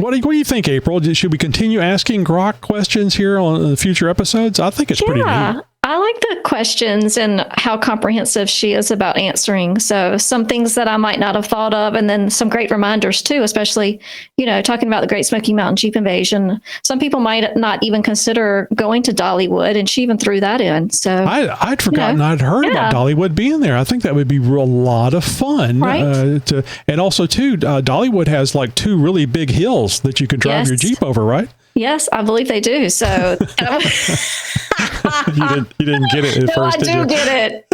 What do you think, April? Should we continue asking Grok questions here on the future episodes? I think it's pretty neat. I like the questions and how comprehensive she is about answering. So some things that I might not have thought of, and then some great reminders too, especially, talking about the Great Smoky Mountain Jeep invasion. Some people might not even consider going to Dollywood, and she even threw that in. So I'd forgotten I'd heard about Dollywood being there. I think that would be a lot of fun. Right. And also too, Dollywood has like 2 really big hills that you can drive your Jeep over, right? Yes, I believe they do. So you didn't get it at first, did you? I do get it.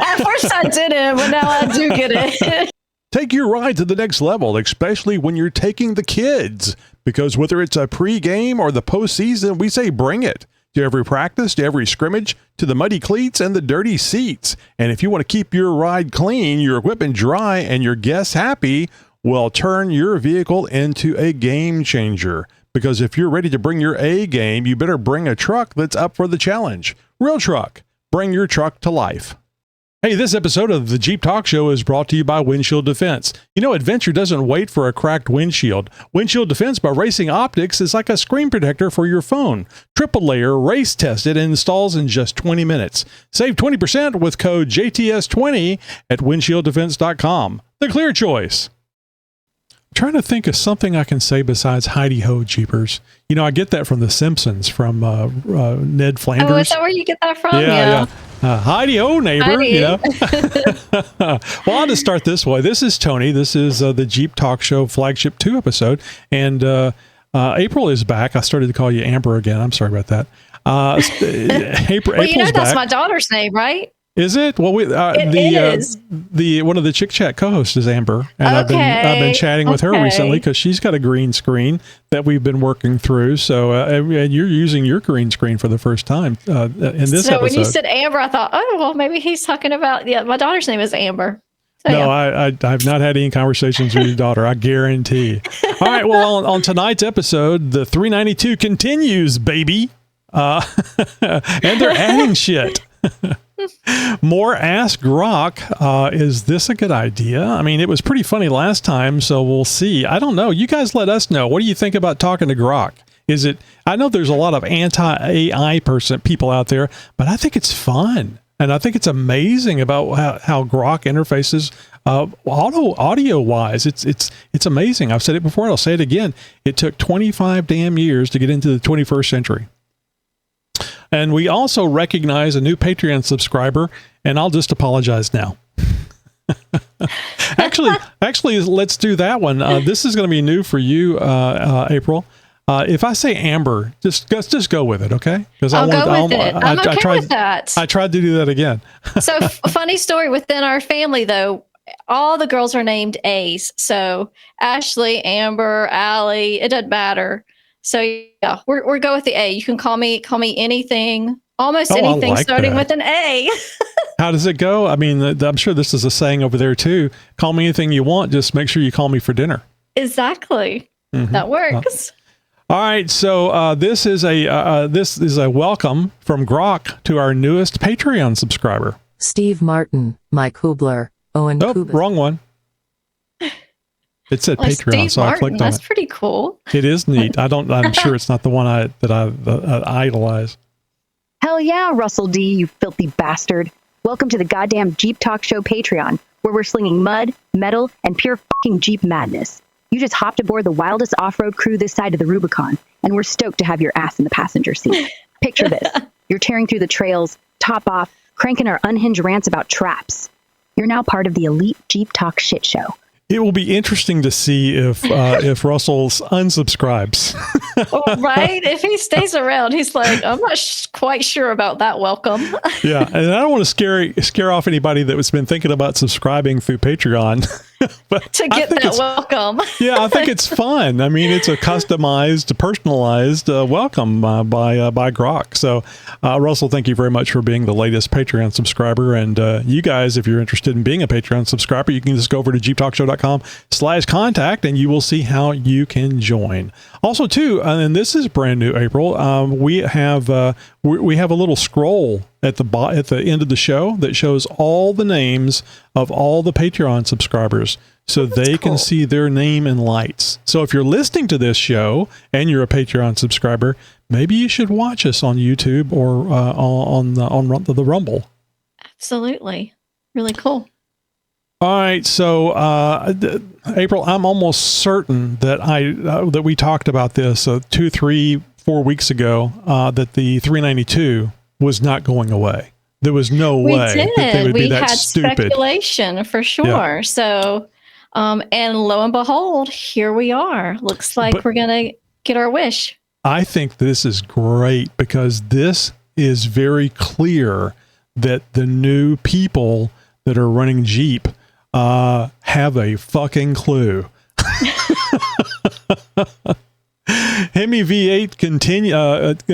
At first I didn't, but now I do get it. Take your ride to the next level, especially when you're taking the kids. Because whether it's a pre-game or the postseason, we say bring it. To every practice, to every scrimmage, to the muddy cleats and the dirty seats. And if you want to keep your ride clean, your equipment dry, and your guests happy, well, turn your vehicle into a game changer. Because if you're ready to bring your A game, you better bring a truck that's up for the challenge. Real Truck. Bring your truck to life. Hey, this episode of the Jeep Talk Show is brought to you by Windshield Defense. Adventure doesn't wait for a cracked windshield. Windshield Defense by Racing Optics is like a screen protector for your phone. Triple layer, race tested, and installs in just 20 minutes. Save 20% with code JTS20 at windshieldefense.com. The clear choice. I'm trying to think of something I can say besides Heidi Ho Jeepers. I get that from The Simpsons, from Ned Flanders. Oh, is that where you get that from? Yeah. Heidi Ho, neighbor. Heidi. Well, I'll just start this way. This is Tony. This is the Jeep Talk Show Flagship 2 episode. And April is back. I started to call you Amber again. I'm sorry about that. April's that's back. my daughter's name, right? Is it? Well, it is. The one of the Chick Chat co-hosts is Amber, and I've been chatting with her recently because she's got a green screen that we've been working through. So, and you're using your green screen for the first time in this episode. So when you said Amber, I thought, oh well, maybe he's talking about my daughter's name is Amber. So, no, I've not had any conversations with your daughter. I guarantee. All right. Well, on tonight's episode, the 392 continues, baby, and they're adding shit. More Ask Grok. Is this a good idea? I mean, it was pretty funny last time, so we'll see. I don't know. You guys let us know. What do you think about talking to Grok? Is it? I know there's a lot of anti-AI people out there, but I think it's fun, and I think it's amazing about how Grok interfaces audio wise. It's amazing. I've said it before, and I'll say it again. It took 25 damn years to get into the 21st century. And we also recognize a new Patreon subscriber, and I'll just apologize now. Actually, let's do that one. This is going to be new for you, April. If I say Amber, just go with it, okay? Because I'm okay with that. I tried to do that again. So, funny story within our family, though. All the girls are named A's. So Ashley, Amber, Allie, it doesn't matter. So yeah, we're go with the A. You can call me anything, almost anything starting with an A. How does it go? I mean, I'm sure this is a saying over there too. Call me anything you want. Just make sure you call me for dinner. Exactly. Mm-hmm. That works. All right. So this is a welcome from Grok to our newest Patreon subscriber, Steve Martin, Mike Hubler, Owen. Oh, wrong one. It said Patreon, Steve so Martin, I clicked on it. That's pretty cool. It is neat. I'm sure it's not the one that I idolize. Hell yeah, Russell D, you filthy bastard. Welcome to the goddamn Jeep Talk Show Patreon, where we're slinging mud, metal, and pure fucking Jeep madness. You just hopped aboard the wildest off-road crew this side of the Rubicon, and we're stoked to have your ass in the passenger seat. Picture this. You're tearing through the trails, top off, cranking our unhinged rants about traps. You're now part of the elite Jeep Talk shit show. It will be interesting to see if Russell unsubscribes. Right? If he stays around, he's like, I'm not quite sure about that welcome. Yeah, and I don't want to scare off anybody that has been thinking about subscribing through Patreon. But to get that welcome. Yeah, I think it's fun. I mean, it's a customized, personalized welcome by Grok. So, Russell, thank you very much for being the latest Patreon subscriber. And you guys, if you're interested in being a Patreon subscriber, you can just go over to xjtalk.com/contact and you will see how you can join. Also, too, and this is brand new, April. We have a little scroll at the end of the show that shows all the names of all the Patreon subscribers. so they cool. can see their name in lights. So if you're listening to this show and you're a Patreon subscriber, maybe you should watch us on YouTube or on the Rumble. Absolutely. Really cool. All right, so April, I'm almost certain that that we talked about this 2, 3, 4 weeks ago that the 392 was not going away. There was no way that they would be that stupid. Speculation for sure. Yeah. So, and lo and behold, here we are. Looks like we're going to get our wish. I think this is great because this is very clear that the new people that are running Jeep have a fucking clue. Hemi V8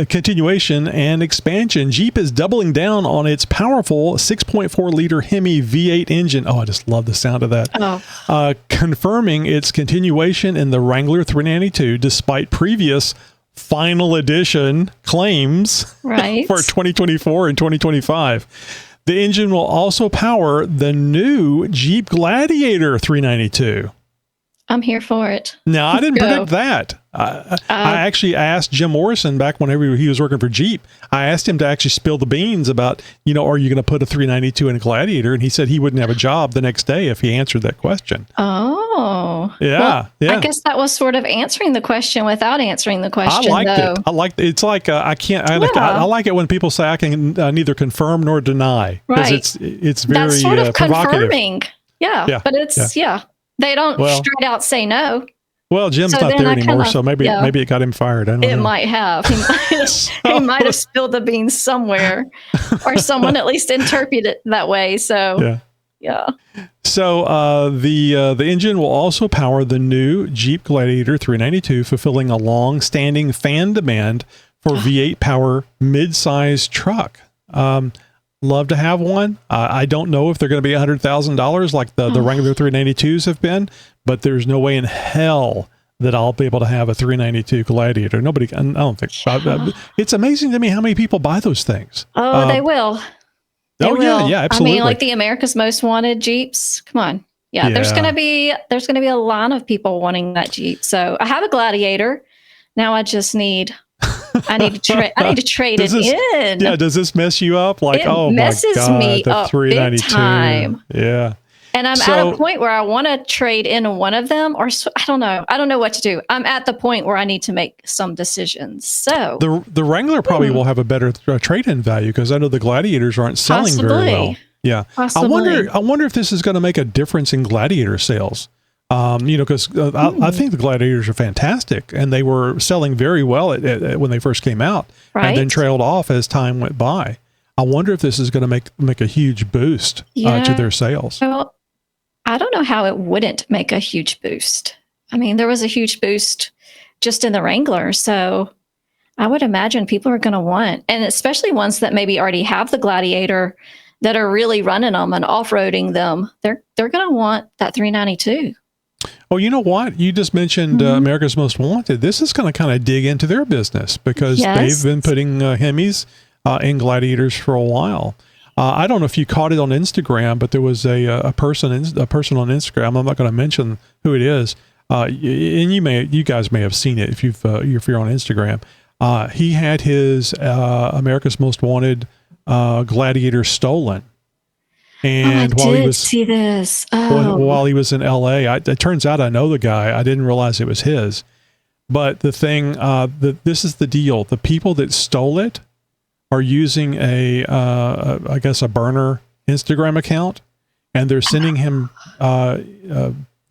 continuation and expansion. Jeep is doubling down on its powerful 6.4 liter Hemi V8 engine. Oh, I just love the sound of that. Oh. Confirming its continuation in the Wrangler 392 despite previous final edition claims for 2024 and 2025. The engine will also power the new Jeep Gladiator 392. I'm here for it. Now, I didn't predict that. I actually asked Jim Morrison back whenever he was working for Jeep. I asked him to actually spill the beans about, are you going to put a 392 in a Gladiator? And he said he wouldn't have a job the next day if he answered that question. Oh. Yeah. Well, yeah. I guess that was sort of answering the question without answering the question. I liked it. It's like, I like it when people say I can neither confirm nor deny. Because it's very That's sort of provocative. confirming. Yeah. But it's, they don't straight out say no. Well, Jim's not there anymore, so maybe it got him fired. I don't know. It might have. He might have spilled the beans somewhere, or someone at least interpreted it that way. So, yeah. So the engine will also power the new Jeep Gladiator 392, fulfilling a long-standing fan demand for V8 power mid-size truck. Love to have one. I don't know if they're going to be $100,000 like the Wrangler 392s have been, but there's no way in hell that I'll be able to have a 392 Gladiator. Nobody, I don't think. It's amazing to me how many people buy those things. Oh, they will. They will. Yeah, absolutely. I mean, like the America's Most Wanted Jeeps. Come on. Yeah. There's going to be a line of people wanting that Jeep. So I have a Gladiator. Now I just need. I need to trade it in. Yeah, does this mess you up? Like, it messes me up big time. Yeah. And I'm at a point where I want to trade in one of them, or I don't know. I don't know what to do. I'm at the point where I need to make some decisions. So the Wrangler probably will have a better trade-in value because I know the Gladiators aren't selling very well. Yeah. Possibly. I wonder if this is going to make a difference in Gladiator sales. Because I think the Gladiators are fantastic, and they were selling very well when they first came out, and then trailed off as time went by. I wonder if this is going to make a huge boost to their sales. Well, I don't know how it wouldn't make a huge boost. I mean, there was a huge boost just in the Wrangler, so I would imagine people are going to want, and especially ones that maybe already have the Gladiator that are really running them and off-roading them. They're going to want that 392. Oh, you know what? You just mentioned America's Most Wanted. This is going to kind of dig into their business because they've been putting Hemis in Gladiators for a while. I don't know if you caught it on Instagram, but there was a person on Instagram. I'm not going to mention who it is, and you guys may have seen it if you're on Instagram. He had his America's Most Wanted Gladiator stolen. And while he was while he was in LA, it turns out I know the guy. I didn't realize it was his. But the thing, this is the deal. The people that stole it are using I guess a burner Instagram account, and they're sending him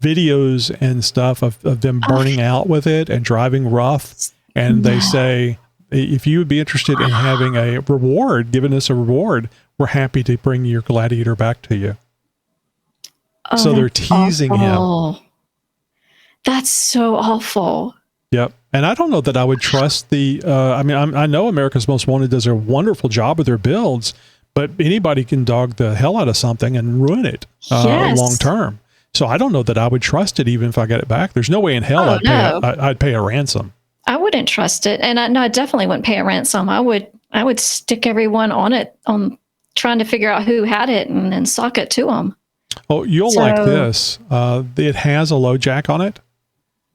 videos and stuff of them burning out with it and driving rough. And they say, if you would be interested in having a reward, giving us a reward, we're happy to bring your Gladiator back to you. Oh, so they're teasing him. That's so awful. Yep. And I don't know that I would trust I know America's Most Wanted does a wonderful job with their builds, but anybody can dog the hell out of something and ruin it long term. So I don't know that I would trust it even if I get it back. There's no way in hell I'd pay a ransom. I wouldn't trust it. And I definitely wouldn't pay a ransom. I would stick everyone on it, on trying to figure out who had it and sock it to them. Oh, you'll like this. It has a low jack on it.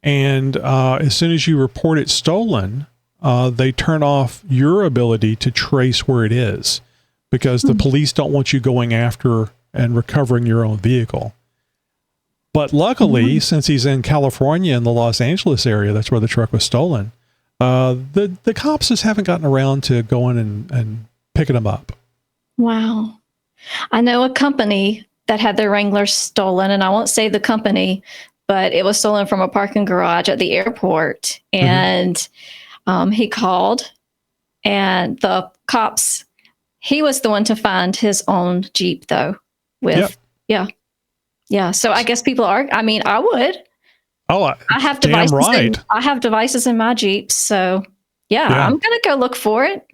And as soon as you report it stolen, they turn off your ability to trace where it is because the police don't want you going after and recovering your own vehicle. But luckily, since he's in California in the Los Angeles area, that's where the truck was stolen, the cops just haven't gotten around to going and picking him up. Wow. I know a company that had their Wrangler stolen, and I won't say the company, but it was stolen from a parking garage at the airport. And he called, and the cops, he was the one to find his own Jeep, though. Yeah. So I guess people are, I mean, I would. Oh, I have devices. Right. I have devices in my Jeep. So yeah. I'm going to go look for it.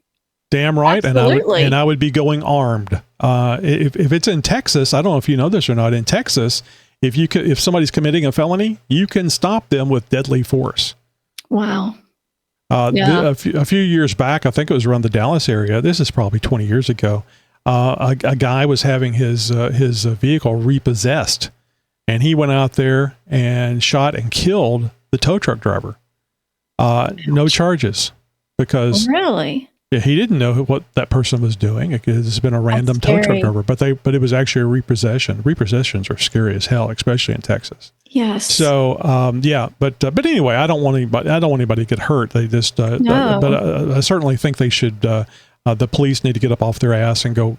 Damn right. Absolutely. And I would be going armed. If it's in Texas, I don't know if you know this or not, in Texas, if somebody's committing a felony, you can stop them with deadly force. Wow. A few years back, I think it was around the Dallas area. This is probably 20 years ago. A guy was having his vehicle repossessed, and he went out there and shot and killed the tow truck driver. No charges because really. Yeah, he didn't know what that person was doing. It's been a random tow truck driver, but it was actually a repossession. Repossessions are scary as hell, especially in Texas. Yes. So, but anyway, I don't want anybody to get hurt. They just, No. but I certainly think they should. The police need to get up off their ass and go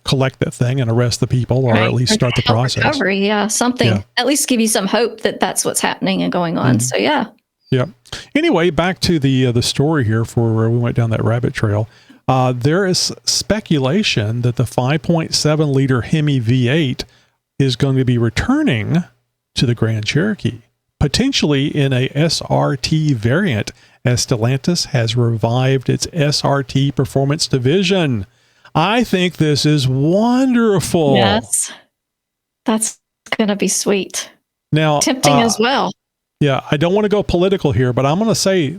collect that thing and arrest the people, or at least start the process. Recovery, something at least give you some hope that that's what's happening and going on. So yeah. Yeah. Anyway, back to the story here for where we went down that rabbit trail. There is speculation that the 5.7 liter Hemi V8 is going to be returning to the Grand Cherokee, potentially in a SRT variant, as Stellantis has revived its SRT performance division. I think this is wonderful. Yes. That's going to be sweet. Now, tempting as well. Yeah, I don't want to go political here, but I'm going to say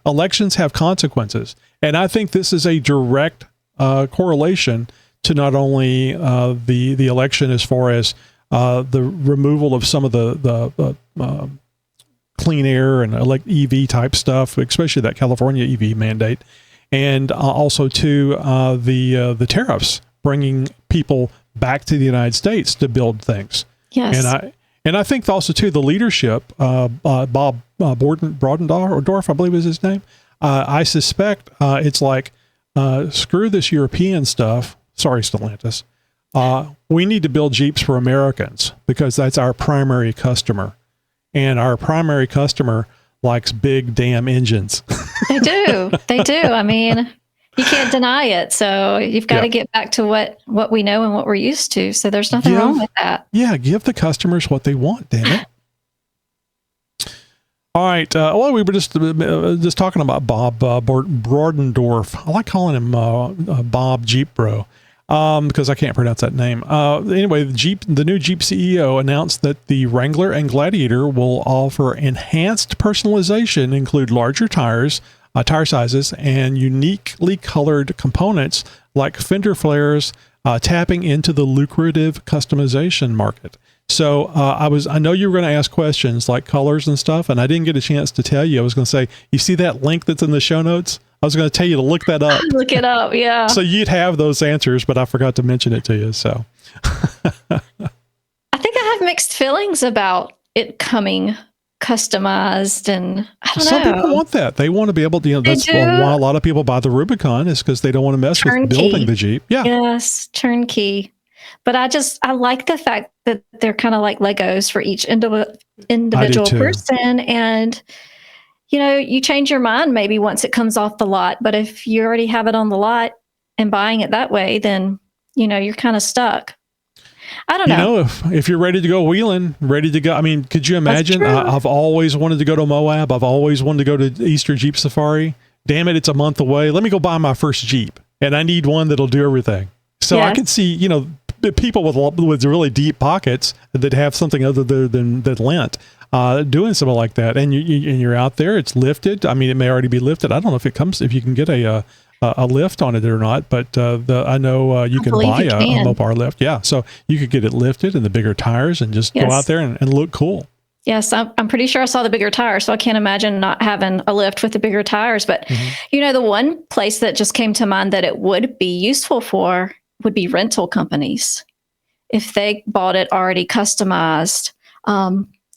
elections have consequences. And I think this is a direct correlation to not only the election as far as the removal of some of the clean air and EV type stuff, especially that California EV mandate, and also to the tariffs, bringing people back to the United States to build things. Yes. And I think also too, the leadership, Bob Brodendorf, I believe is his name. I suspect it's like, screw this European stuff. Sorry, Stellantis. We need to build Jeeps for Americans because that's our primary customer. And our primary customer likes big damn engines. They do. I mean, you can't deny it. So you've got to get back to what we know and what we're used to. So there's nothing wrong with that. Yeah, give the customers what they want, damn it. All right. Well, we were just talking about Bob Brodendorf. I like calling him Bob Jeep Bro because I can't pronounce that name. Anyway, the new Jeep CEO announced that the Wrangler and Gladiator will offer enhanced personalization, include larger tires, tire sizes, and uniquely colored components like fender flares, tapping into the lucrative customization market. So I know you were going to ask questions like colors and stuff, and I didn't get a chance to tell you. I was going to say, you see that link that's in the show notes? I was going to tell you to look that up. Look it up, yeah. So you'd have those answers, but I forgot to mention it to you. So I think I have mixed feelings about it coming customized, and I don't know. Some people want that. They want to be able to, that's why a lot of people buy the Rubicon, is because they don't want to mess with building the Jeep. Yeah. Yes, turnkey. But I like the fact that they're kind of like Legos for each individual person. And, you change your mind maybe once it comes off the lot. But if you already have it on the lot and buying it that way, then, you're kind of stuck. I don't know. If you're ready to go wheeling, ready to go. I mean, could you imagine? I've always wanted to go to Moab. I've always wanted to go to Easter Jeep Safari. Damn it, it's a month away. Let me go buy my first Jeep. And I need one that'll do everything. So I can see, people with really deep pockets that have something other than lint, doing something like that. And you're out there, it's lifted. I mean, it may already be lifted. I don't know if you can get a a lift on it or not, but I know you can buy a Mopar lift. Yeah, so you could get it lifted and the bigger tires and just go out there and look cool. Yes, I'm pretty sure I saw the bigger tires, so I can't imagine not having a lift with the bigger tires. But, the one place that just came to mind that it would be useful for would be rental companies. If they bought it already customized.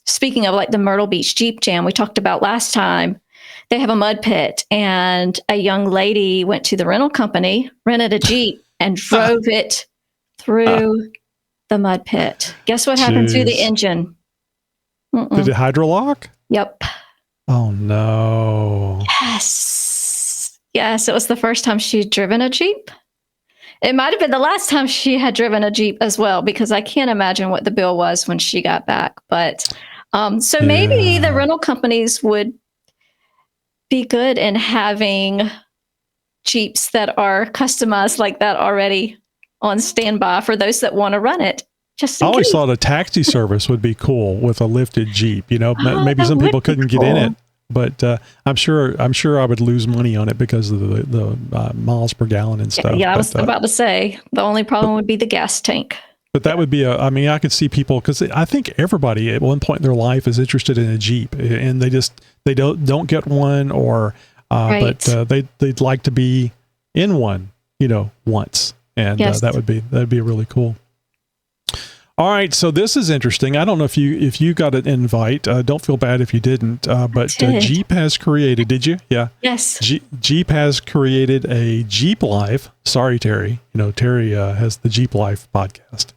Speaking of like the Myrtle Beach Jeep Jam we talked about last time, they have a mud pit, and a young lady went to the rental company, rented a Jeep, and drove it through the mud pit. Guess what happened to the engine? Did it hydrolock? Yep. Oh, no. Yes. Yes, it was the first time she'd driven a Jeep. It might have been the last time she had driven a Jeep as well, because I can't imagine what the bill was when she got back. But maybe the rental companies would be good in having Jeeps that are customized like that already on standby for those that want to run it. I always thought a taxi service would be cool with a lifted Jeep. Maybe some people couldn't get in it, but I'm sure I would lose money on it because of the miles per gallon and stuff. Yeah, I was about to say the only problem would be the gas tank. But that would be I could see people, because I think everybody at one point in their life is interested in a Jeep, and they don't get one, or but they'd like to be in one, once, and that'd be really cool. All right, so this is interesting. I don't know if you got an invite. Don't feel bad if you didn't. But Jeep has created. Did you? Yeah. Yes. Jeep has created a Jeep Life. Sorry, Terry. Terry has the Jeep Life podcast.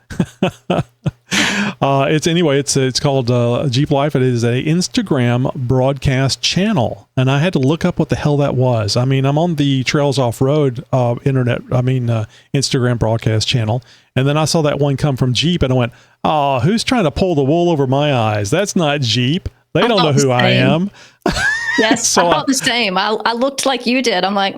It's called Jeep Life. It is a Instagram broadcast channel, and I had to look up what the hell that was. I mean, I'm on the Trails Off Road Instagram broadcast channel, and then I saw that one come from Jeep, and I went, "Oh, who's trying to pull the wool over my eyes? That's not Jeep. They don't know who I am." Yes, so I thought the same. I looked like you did. I'm like,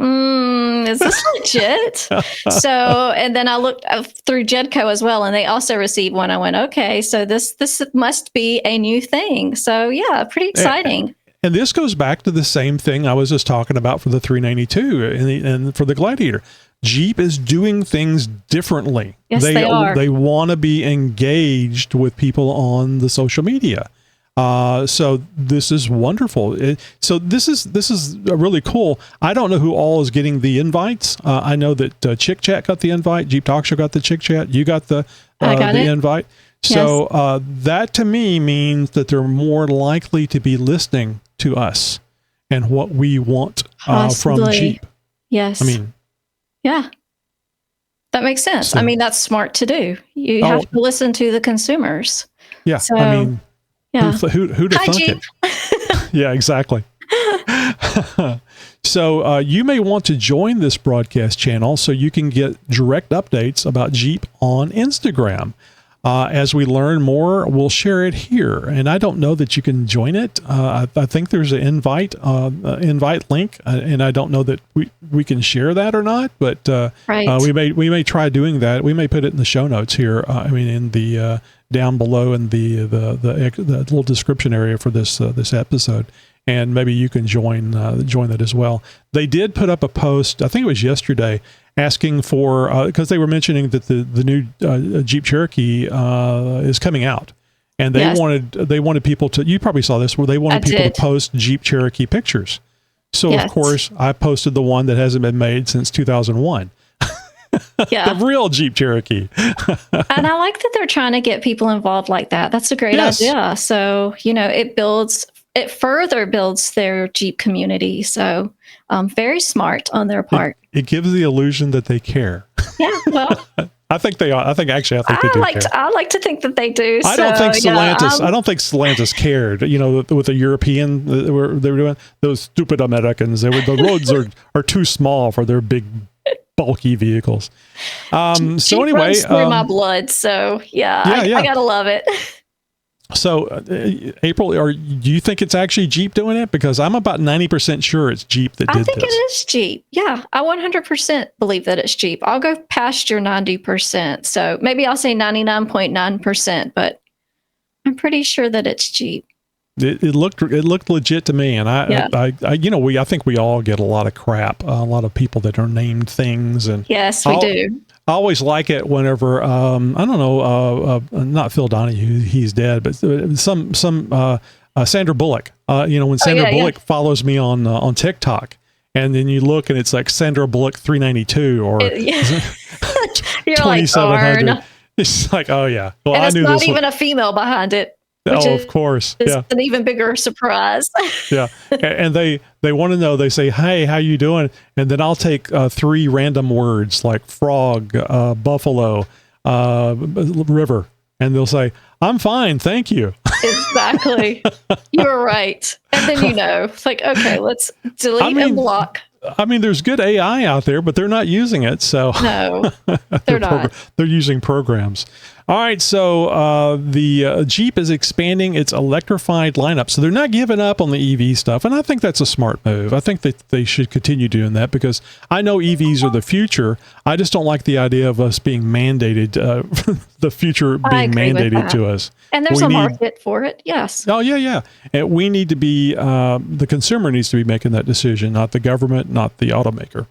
is this legit? So, and then I looked through Jedco as well, and they also received one. I went, okay, so this must be a new thing. So yeah, pretty exciting. And this goes back to the same thing I was just talking about for the 392 and for the Gladiator. Jeep is doing things differently. Yes, they are. They want to be engaged with people on the social media. So this is wonderful. So this is really cool. I don't know who all is getting the invites. I know that Chick Chat got the invite. Jeep Talk Show got the Chick Chat. You got the invite. So that to me means that they're more likely to be listening to us and what we want from Jeep. Yes. Yeah. That makes sense. So, that's smart to do. You have to listen to the consumers. Yeah. So, yeah. Who'd have thunk it? Yeah, exactly. So you may want to join this broadcast channel so you can get direct updates about Jeep on Instagram. As we learn more, we'll share it here. And I don't know that you can join it. I think there's an invite link, and I don't know that we can share that or not. But we may try doing that. We may put it in the show notes here. In the down below in the little description area for this episode, and maybe you can join that as well. They did put up a post, I think it was yesterday, asking for because they were mentioning that the new Jeep Cherokee is coming out, and they wanted people to. You probably saw this, where they wanted people to post Jeep Cherokee pictures. So of course I posted the one that hasn't been made since 2001. Yeah. The real Jeep Cherokee. And I like that they're trying to get people involved like that. That's a great idea. So, it further builds their Jeep community. So, very smart on their part. It gives the illusion that they care. Yeah, well. I think they are. I think they do care. I like to think that they do. I don't think Stellantis cared. With the European they were doing, those stupid Americans. The roads are too small for their big, bulky vehicles. So anyway, runs through my blood. So I gotta love it. So April, do you think it's actually Jeep doing it? Because I'm about 90% sure it's Jeep that did this. I think it is Jeep. Yeah, I 100% believe that it's Jeep. I'll go past your 90%. So maybe I'll say 99.9%, but I'm pretty sure that it's Jeep. It looked legit to me, and I I think we all get a lot of crap, a lot of people that are named things, and Yes, we do. I always like it whenever I don't know, not Phil Donahue, he's dead, but some Sandra Bullock. When Sandra Bullock follows me on TikTok, and then you look and it's like Sandra Bullock 392 or You're 2700. like, It's like, oh yeah, well, and I it's knew not this even a female behind it. Which of course, is an even bigger surprise. Yeah, and they want to know. They say, "Hey, how you doing?" And then I'll take 3 random words like frog, buffalo, river, and they'll say, "I'm fine, thank you." Exactly, you're right. And then it's like, okay, let's delete and block. I mean, there's good AI out there, but they're not using it. So no, they're not. They're using programs. All right. So the Jeep is expanding its electrified lineup. So they're not giving up on the EV stuff. And I think that's a smart move. I think that they should continue doing that because I know EVs are the future. I just don't like the idea of us being mandated, the future being mandated to us. And there's a market for it. Yes. Oh, yeah. And we need to be, the consumer needs to be making that decision, not the government, not the automaker.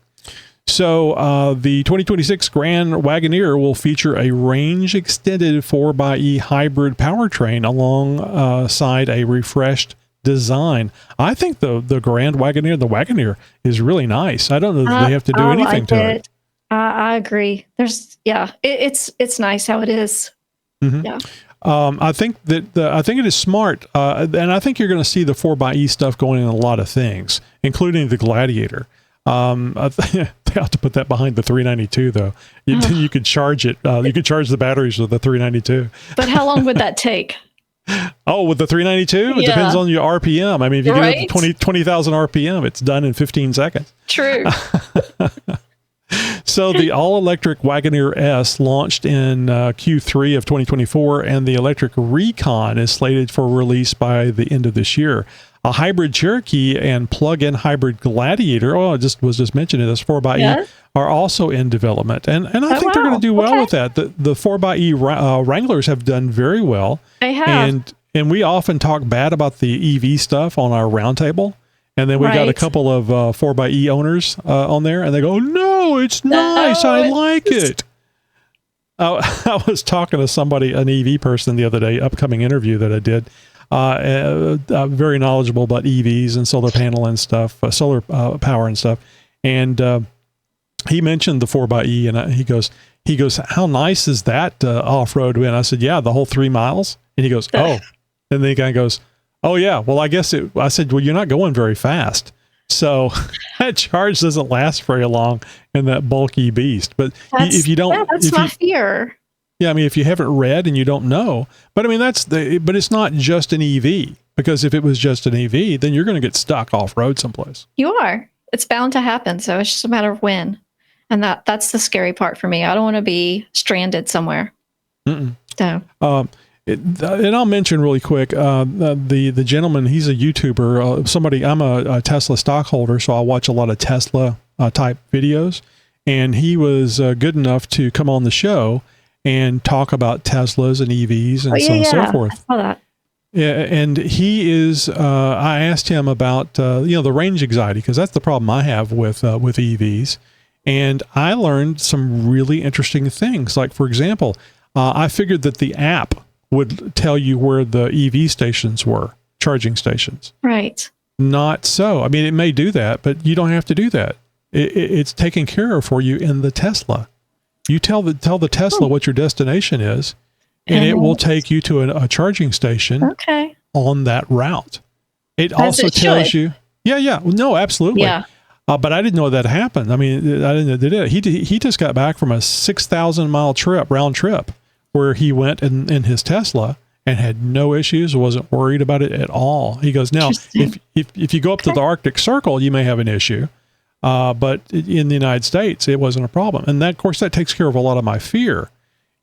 So the 2026 Grand Wagoneer will feature a range-extended 4xe hybrid powertrain alongside a refreshed design. I think the Grand Wagoneer, the Wagoneer, is really nice. I don't know that they have to do anything to it. I agree. It's nice how it is. Mm-hmm. Yeah. I think that I think it is smart, and I think you're going to see the 4xe stuff going in a lot of things, including the Gladiator. They have to put that behind the 392, though. You could charge it. You could charge the batteries with the 392. But how long would that take? Oh, with the 392, it depends on your RPM. I mean, if you get up to 20,000 RPM, it's done in 15 seconds. True. So the all-electric Wagoneer S launched in Q3 of 2024, and the electric Recon is slated for release by the end of this year. A hybrid Cherokee and plug-in hybrid Gladiator, was just mentioned in this 4xe, are also in development. And I think they're going to do well with that. The 4xe Wranglers have done very well. They have. And we often talk bad about the EV stuff on our roundtable. And then we got a couple of 4xe owners on there, and they go, "No, it's nice. I like it." I was talking to somebody, an EV person, the other day, upcoming interview that I did. Very knowledgeable about EVs and solar panel and stuff, solar power and stuff. And he mentioned the 4xe, and he goes, "How nice is that off-road?" And I said, "Yeah, the whole 3 miles." And he goes, "Oh," and the guy goes, "Oh yeah, well I said, "Well, you're not going very fast. So that charge doesn't last very long in that bulky beast." But if you don't, that's my fear. Yeah, I mean, if you haven't read and you don't know, but I mean, but it's not just an EV, because if it was just an EV, then you're going to get stuck off road someplace. You are. It's bound to happen. So it's just a matter of when. And that's the scary part for me. I don't want to be stranded somewhere. Mm-mm. So, and I'll mention really quick, the gentleman, he's a YouTuber, I'm a Tesla stockholder, so I watch a lot of Tesla type videos, and he was good enough to come on the show and talk about Teslas and EVs and so on and so forth. I saw that. Yeah, and he is. I asked him about the range anxiety, because that's the problem I have with EVs, and I learned some really interesting things. Like, for example, I figured that the app would tell you where the EV stations were, charging stations. Right. Not so. I mean, it may do that, but you don't have to do that. It's taken care of for you in the Tesla. You tell the Tesla what your destination is, and it will take you to a charging station on that route. It also tells you. Yeah. No, absolutely. Yeah. But I didn't know that happened. I mean, I didn't know that it. He just got back from a 6,000 mile round trip, where he went in his Tesla and had no issues, wasn't worried about it at all. He goes, now, if you go up to the Arctic Circle, you may have an issue. But in the United States, it wasn't a problem. And that, of course, that takes care of a lot of my fear.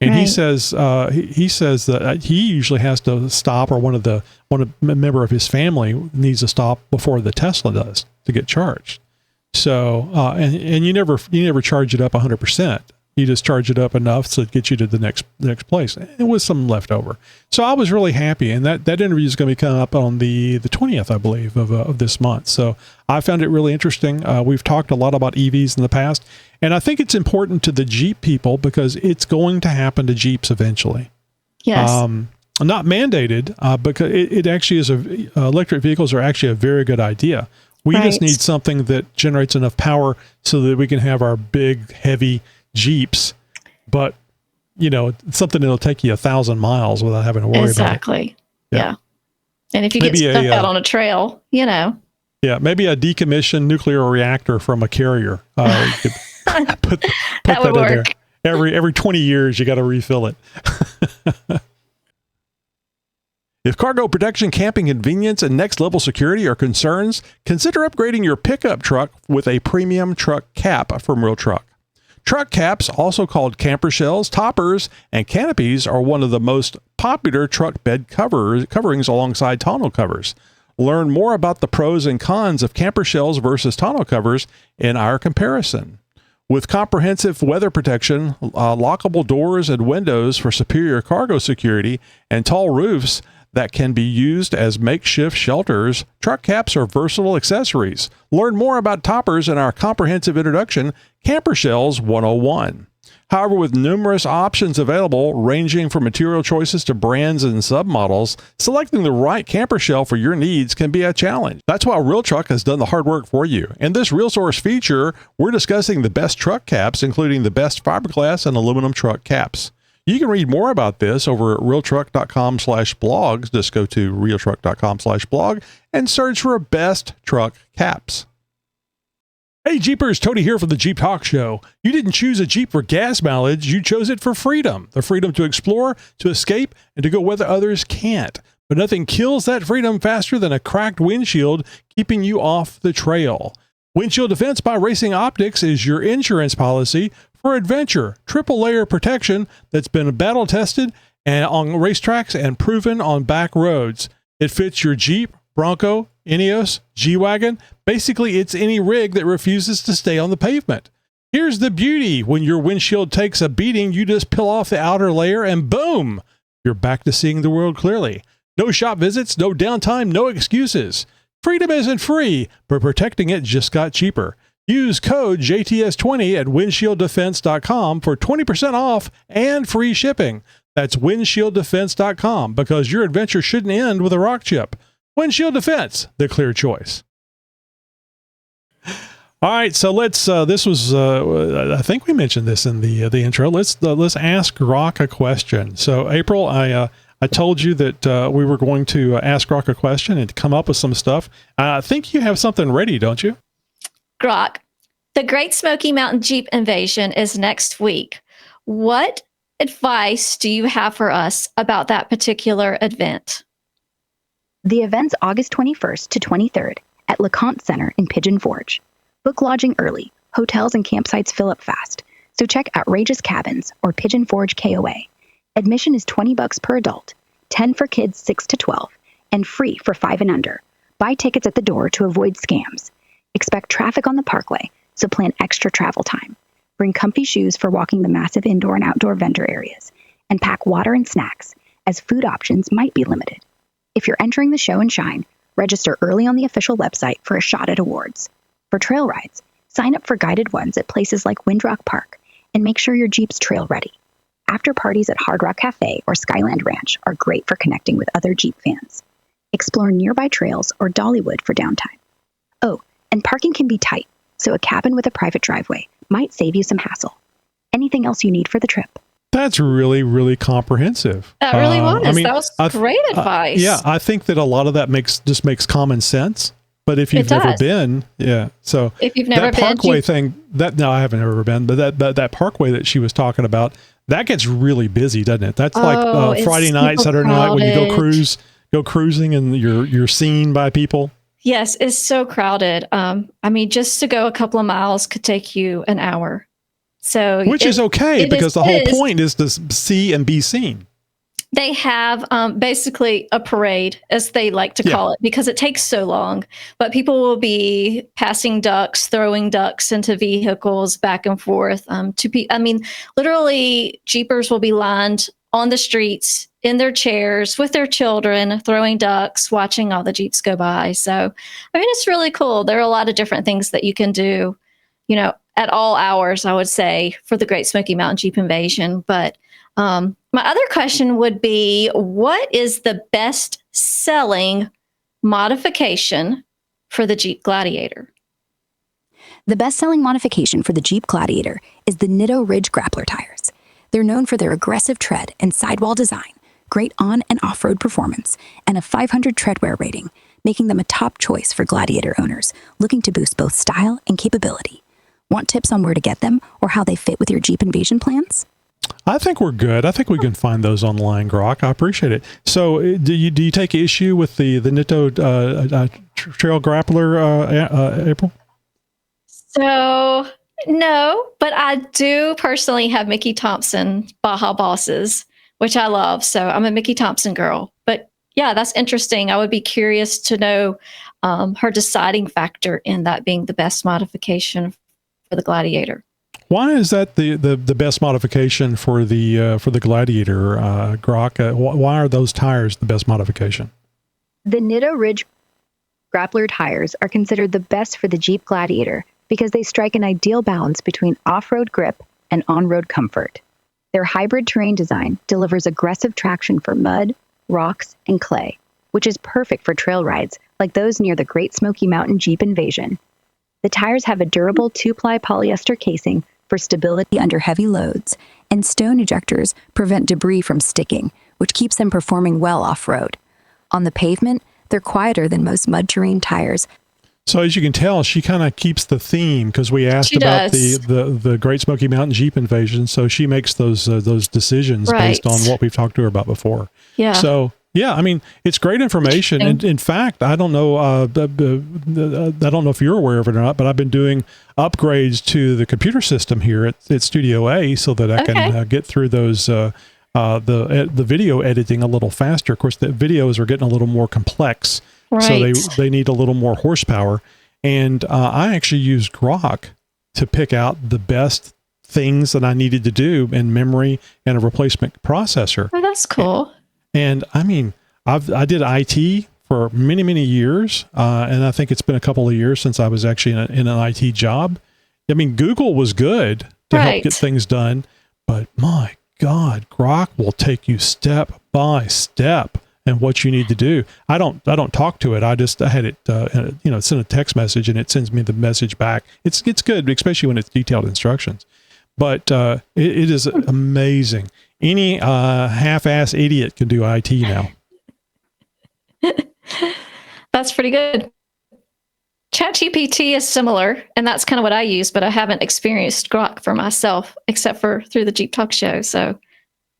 And he says that he usually has to stop, or one member of his family needs to stop before the Tesla does to get charged. So, and you never charge it up 100%. You just charge it up enough so it gets you to the next place. It was some left over. So I was really happy. And that interview is going to be coming up on the 20th, I believe, of this month. So I found it really interesting. We've talked a lot about EVs in the past, and I think it's important to the Jeep people because it's going to happen to Jeeps eventually. Yes. Not mandated, because it actually is electric vehicles are actually a very good idea. We just need something that generates enough power so that we can have our big, heavy Jeeps, but something that'll take you 1,000 miles without having to worry about it. Exactly. Yeah. And if you get stuck out on a trail, Yeah, maybe a decommissioned nuclear reactor from a carrier. You could put that would in work. there. Every 20 years, you got to refill it. If cargo protection, camping convenience, and next-level security are concerns, consider upgrading your pickup truck with a premium truck cap from Real Truck. Truck caps, also called camper shells, toppers, and canopies, are one of the most popular truck bed coverings alongside tonneau covers. Learn more about the pros and cons of camper shells versus tonneau covers in our comparison. With comprehensive weather protection, lockable doors and windows for superior cargo security, and tall roofs that can be used as makeshift shelters, truck caps are versatile accessories. Learn more about toppers in our comprehensive introduction, Camper Shells 101. However, with numerous options available, ranging from material choices to brands and submodels, selecting the right camper shell for your needs can be a challenge. That's why Real Truck has done the hard work for you. In this Real Source feature, we're discussing the best truck caps, including the best fiberglass and aluminum truck caps. You can read more about this over at realtruck.com/blogs. Just go to realtruck.com/blog and search for best truck caps. Hey Jeepers, Tony here for the Jeep Talk Show. You didn't choose a Jeep for gas mileage, you chose it for freedom. The freedom to explore, to escape, and to go where the others can't. But nothing kills that freedom faster than a cracked windshield keeping you off the trail. Windshield Defense by Racing Optics is your insurance policy for adventure, triple layer protection that's been battle tested and on racetracks and proven on back roads. It fits your Jeep, Bronco, Ineos, G-Wagon. Basically, it's any rig that refuses to stay on the pavement. Here's the beauty. When your windshield takes a beating, you just peel off the outer layer and boom, you're back to seeing the world clearly. No shop visits, no downtime, no excuses. Freedom isn't free, but protecting it just got cheaper. Use code JTS20 at windshieldefense.com for 20% off and free shipping. That's windshieldefense.com, because your adventure shouldn't end with a rock chip. Windshield Defense, the clear choice. All right, so let's. This was. I think we mentioned this in the intro. Let's ask Grok a question. So, April, I told you that we were going to ask Grok a question and come up with some stuff. I think you have something ready, don't you? Grok, the Great Smoky Mountain Jeep Invasion is next week. What advice do you have for us about that particular event? The event's August 21st to 23rd at LeConte Center in Pigeon Forge. Book lodging early. Hotels and campsites fill up fast. So check Outrageous Cabins or Pigeon Forge KOA. Admission is $20 per adult, $10 for kids 6 to 12, and free for 5 and under. Buy tickets at the door to avoid scams. Expect traffic on the parkway, so plan extra travel time. Bring comfy shoes for walking the massive indoor and outdoor vendor areas. And pack water and snacks, as food options might be limited. If you're entering the show and shine, register early on the official website for a shot at awards. For trail rides, sign up for guided ones at places like Windrock Park, and make sure your Jeep's trail ready. After parties at Hard Rock Cafe or Skyland Ranch are great for connecting with other Jeep fans. Explore nearby trails or Dollywood for downtime. Oh, and parking can be tight, so a cabin with a private driveway might save you some hassle. Anything else you need for the trip? That's really, really comprehensive. That really was. I mean, that was great advice. Yeah, I think that a lot of that makes common sense. But if you've never been, so if you've never that been, parkway thing, no, I haven't ever been, but that parkway that she was talking about, that gets really busy, doesn't it? That's like Friday night, Saturday night when you go cruising and you're seen by people. Yes, it's so crowded. I mean, just to go a couple of miles could take you an hour. So which is okay because the whole point is to see and be seen. They have basically a parade, as they like to call it, because it takes so long. But people will be passing ducks, throwing ducks into vehicles back and forth. Literally, Jeepers will be lined on the streets in their chairs with their children, throwing ducks, watching all the Jeeps go by. So, it's really cool. There are a lot of different things that you can do, at all hours, I would say, for the Great Smoky Mountain Jeep Invasion. But my other question would be, what is the best selling modification for the Jeep Gladiator? The best-selling modification for the Jeep Gladiator is the Nitto Ridge Grappler tires. They're known for their aggressive tread and sidewall design, great on- and off-road performance, and a 500 treadwear rating, making them a top choice for Gladiator owners looking to boost both style and capability. Want tips on where to get them or how they fit with your Jeep Invasion plans? I think we're good. I think we can find those online, Grok. I appreciate it. So, do you take issue with the Nitto Trail Grappler, April? So, no, but I do personally have Mickey Thompson Baja Bosses, which I love. So, I'm a Mickey Thompson girl. But yeah, that's interesting. I would be curious to know her deciding factor in that being the best modification for the Gladiator. Why is that the best modification for the Gladiator, Grok? Why are those tires the best modification? The Nitto Ridge Grappler tires are considered the best for the Jeep Gladiator because they strike an ideal balance between off-road grip and on-road comfort. Their hybrid terrain design delivers aggressive traction for mud, rocks, and clay, which is perfect for trail rides like those near the Great Smoky Mountain Jeep Invasion. The tires have a durable 2-ply polyester casing for stability under heavy loads, and stone ejectors prevent debris from sticking, which keeps them performing well off-road. On the pavement, they're quieter than most mud terrain tires. So as you can tell, she kind of keeps the theme because we asked about the Great Smoky Mountain Jeep Invasion. So she makes those decisions based on what we've talked to her about before. Yeah. So yeah, it's great information. And in fact, I don't know if you're aware of it or not, but I've been doing upgrades to the computer system here at Studio A so that I can get through those the video editing a little faster. Of course, the videos are getting a little more complex. Right. So they need a little more horsepower. And I actually used Grok to pick out the best things that I needed to do in memory and a replacement processor. Oh, that's cool. And I did IT for many, many years. And I think it's been a couple of years since I was actually in an IT job. Google was good to help get things done, but my God, Grok will take you step by step and what you need to do. I don't talk to it. I had it, send a text message and it sends me the message back. It's good, especially when it's detailed instructions. But it is amazing. Any half-ass idiot can do IT now. That's pretty good. ChatGPT is similar, and that's kind of what I use, but I haven't experienced Grok for myself, except for through the Jeep Talk show. So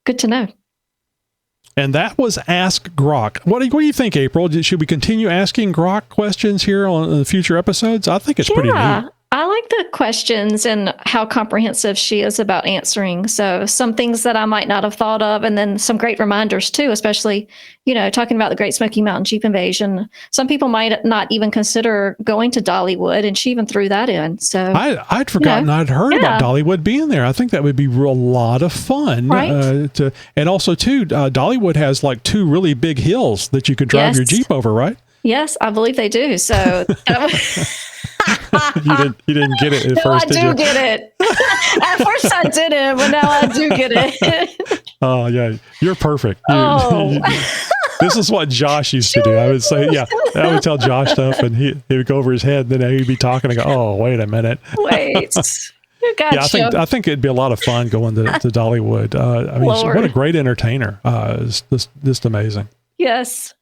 good to know. And that was Ask Grok. What do you think, April? Should we continue asking Grok questions here on the future episodes? I think it's pretty neat. I like the questions and how comprehensive she is about answering. So some things that I might not have thought of, and then some great reminders too, especially, talking about the Great Smoky Mountain Jeep Invasion. Some people might not even consider going to Dollywood, and she even threw that in. So I'd forgotten I'd heard about Dollywood being there. I think that would be a lot of fun. Right. And also too, Dollywood has like 2 really big hills that you can drive your Jeep over, right? Yes, I believe they do. So you didn't get it at first, did you? I do get it. At first I didn't, but now I do get it. Oh, yeah. You're perfect. This is what Josh used to do. I would say, I would tell Josh stuff and he would go over his head and then he'd be talking and go, oh, wait a minute. Wait. Gotcha. Yeah, I think it'd be a lot of fun going to Dollywood. What a great entertainer. It's just amazing. Yes.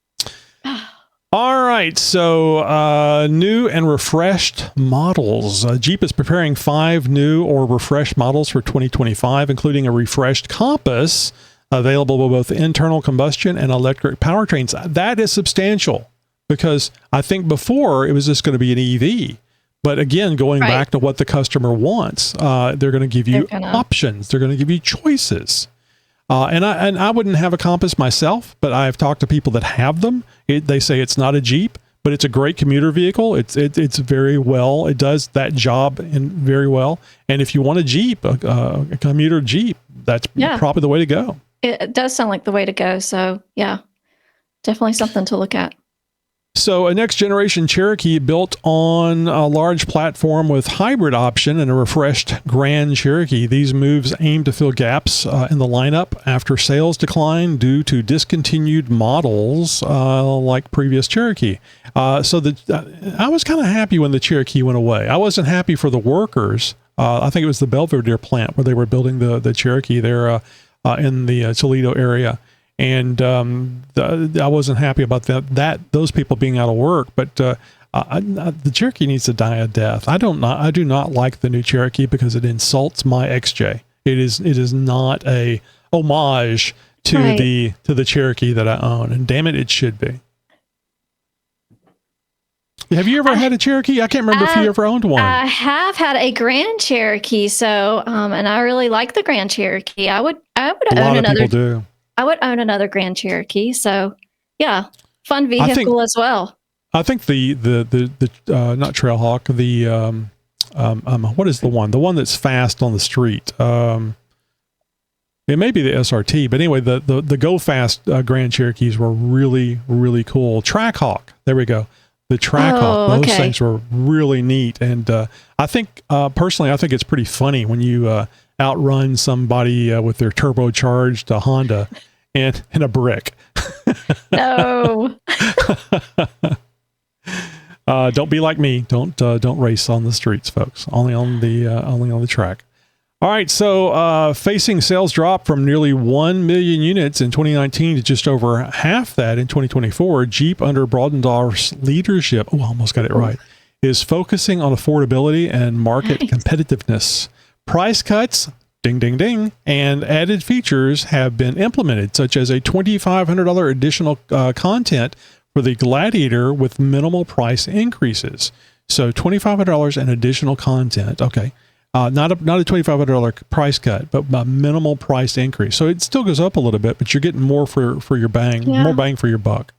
All right, so new and refreshed models. Jeep is preparing 5 new or refreshed models for 2025, including a refreshed Compass, available with both internal combustion and electric powertrains. That is substantial because I think before it was just going to be an EV. But again, going back to what the customer wants, they're going to give you options. They're going to give you choices. And I wouldn't have a Compass myself, but I've talked to people that have them. They say it's not a Jeep, but it's a great commuter vehicle. It's very well. It does that job very well. And if you want a Jeep, a commuter Jeep, that's probably the way to go. It does sound like the way to go. So yeah, definitely something to look at. So a next generation Cherokee built on a large platform with hybrid option and a refreshed Grand Cherokee. These moves aim to fill gaps in the lineup after sales decline due to discontinued models like previous Cherokee. I was kind of happy when the Cherokee went away. I wasn't happy for the workers. I think it was the Belvedere plant where they were building the Cherokee there in the Toledo area. And I wasn't happy about those people being out of work, but the Cherokee needs to die a death. I do not like the new Cherokee because it insults my XJ. It is not a homage to the Cherokee that I own, and damn it should be. Have you ever had a Cherokee? I can't remember if you ever owned one. I have had a Grand Cherokee, so and I really like the Grand Cherokee. I would own another. People do. I would own another Grand Cherokee. So yeah, fun vehicle as well. I think the not Trailhawk, what is the one? The one that's fast on the street. It may be the SRT, but anyway, the Go Fast Grand Cherokees were really, really cool. Trackhawk. There we go. The Trackhawk. Those things were really neat. And I think, personally, I think it's pretty funny when you outrun somebody with their turbocharged Honda in a brick. No. Don't be like me. Don't race on the streets, folks. Only on the track. All right. So facing sales drop from nearly 1 million units in 2019 to just over half that in 2024, Jeep under Brodendorf's leadership, I almost got it right, is focusing on affordability and market competitiveness. Price cuts, ding, ding, ding, and added features have been implemented, such as a $2,500 additional content for the Gladiator with minimal price increases. So $2,500 and additional content. Okay. Not a $2,500 price cut, but a minimal price increase. So it still goes up a little bit, but you're getting more for your bang, more bang for your buck.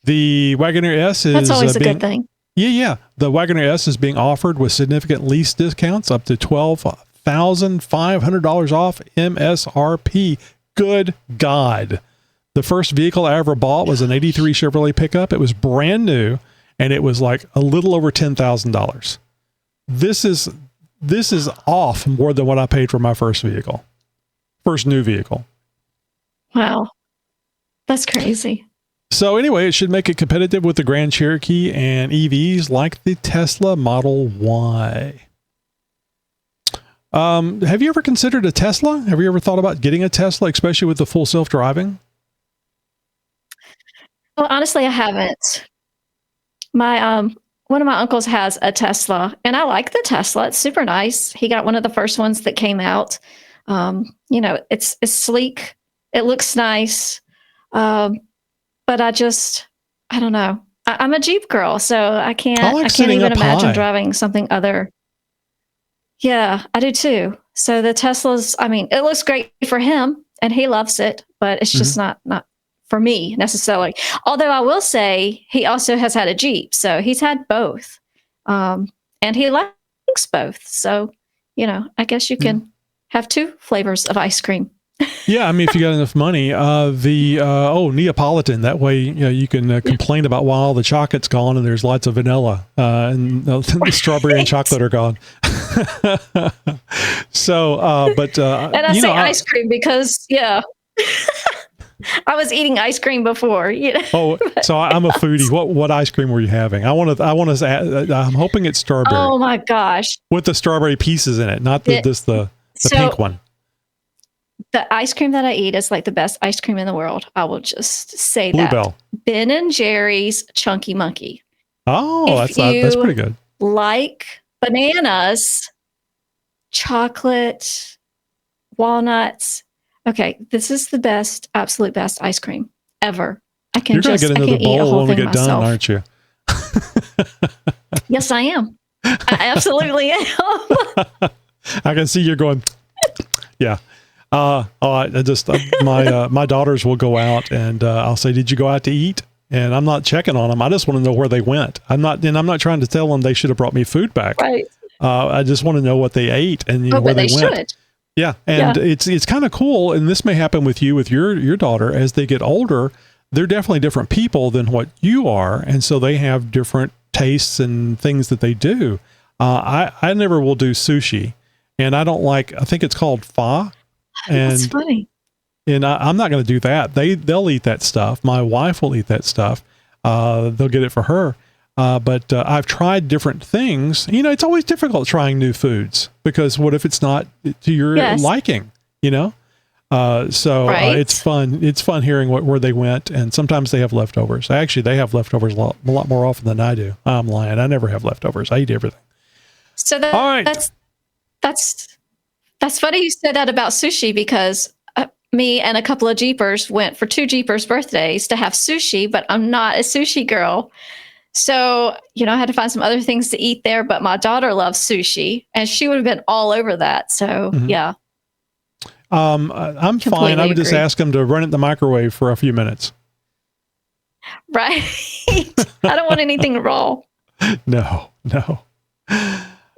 The Wagoneer S is... That's always a good thing. Yeah. The Wagoneer S is being offered with significant lease discounts up to $12,500 off MSRP. Good God. The first vehicle I ever bought was an 83 Chevrolet pickup. It was brand new, and it was like a little over $10,000. This is off more than what I paid for my first new vehicle. Wow. That's crazy. So anyway, it should make it competitive with the Grand Cherokee and EVs like the Tesla Model Y. Have you ever considered a Tesla? Have you ever thought about getting a Tesla, especially with the full self-driving? Well, honestly, I haven't. My one of my uncles has a Tesla, and I like the Tesla. It's super nice. He got one of the first ones that came out. It's sleek. It looks nice. But I don't know. I'm a Jeep girl, so I can't even imagine driving something other. Yeah, I do too. So the Tesla's, it looks great for him and he loves it, but it's just not for me necessarily. Although I will say he also has had a Jeep, so he's had both. And he likes both. So, I guess you can have two flavors of ice cream. Yeah, if you got enough money, Neapolitan. That way, you can complain about why all the chocolate's gone and there's lots of vanilla and the strawberry and chocolate are gone. So, and I say ice cream because, I was eating ice cream before, Oh, so I'm a foodie. What ice cream were you having? I'm hoping it's strawberry. Oh my gosh! With the strawberry pieces in it, not the pink one. The ice cream that I eat is like the best ice cream in the world. I will just say Bluebell. that. Ben and Jerry's Chunky Monkey. Oh, that's pretty good. Like bananas, chocolate, walnuts. Okay, this is the best, absolute best ice cream ever. You're going to get into the bowl when we get done, aren't you? Yes, I am. I absolutely am. I can see you're going, yeah. I just my daughters will go out and I'll say, "Did you go out to eat?" And I'm not checking on them. I just want to know where they went. I'm not trying to tell them they should have brought me food back. Right. I just want to know what they ate and where they went. Should. Yeah, and it's kind of cool. And this may happen with you with your daughter as they get older. They're definitely different people than what you are, and so they have different tastes and things that they do. I never will do sushi, and I don't like. I think it's called pho. And, that's funny. And I'm not going to do that. They'll eat that stuff. My wife will eat that stuff. They'll get it for her. But I've tried different things. It's always difficult trying new foods because what if it's not to your liking? So it's fun. It's fun hearing where they went, and sometimes they have leftovers. Actually, they have leftovers a lot more often than I do. I'm lying. I never have leftovers. I eat everything. So all right. That's funny you said that about sushi because me and a couple of Jeepers went for 2 Jeepers birthdays to have sushi, but I'm not a sushi girl. So, I had to find some other things to eat there, but my daughter loves sushi and she would have been all over that. So yeah. I'm Completely fine. I would just agree. ask them to run it in the microwave for a few minutes. Right. I don't want anything raw. No.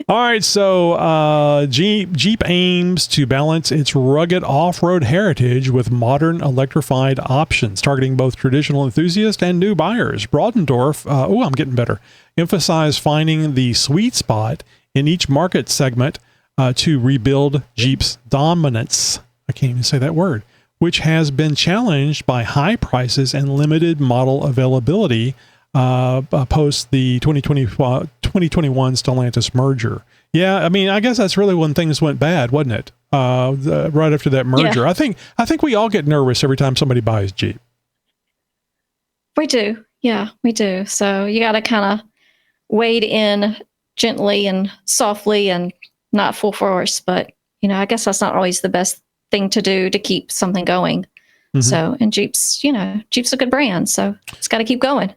All right, so Jeep aims to balance its rugged off-road heritage with modern electrified options, targeting both traditional enthusiasts and new buyers. Brodendorf, I'm getting better, emphasized finding the sweet spot in each market segment to rebuild Jeep's dominance. I can't even say that word, which has been challenged by high prices and limited model availability post the 2021 Stellantis merger. Yeah, I guess that's really when things went bad, wasn't it? Right after that merger. Yeah. I think we all get nervous every time somebody buys Jeep. We do. Yeah, we do. So you got to kind of wade in gently and softly and not full force. But, I guess that's not always the best thing to do to keep something going. Mm-hmm. So, and Jeep's a good brand. So it's got to keep going.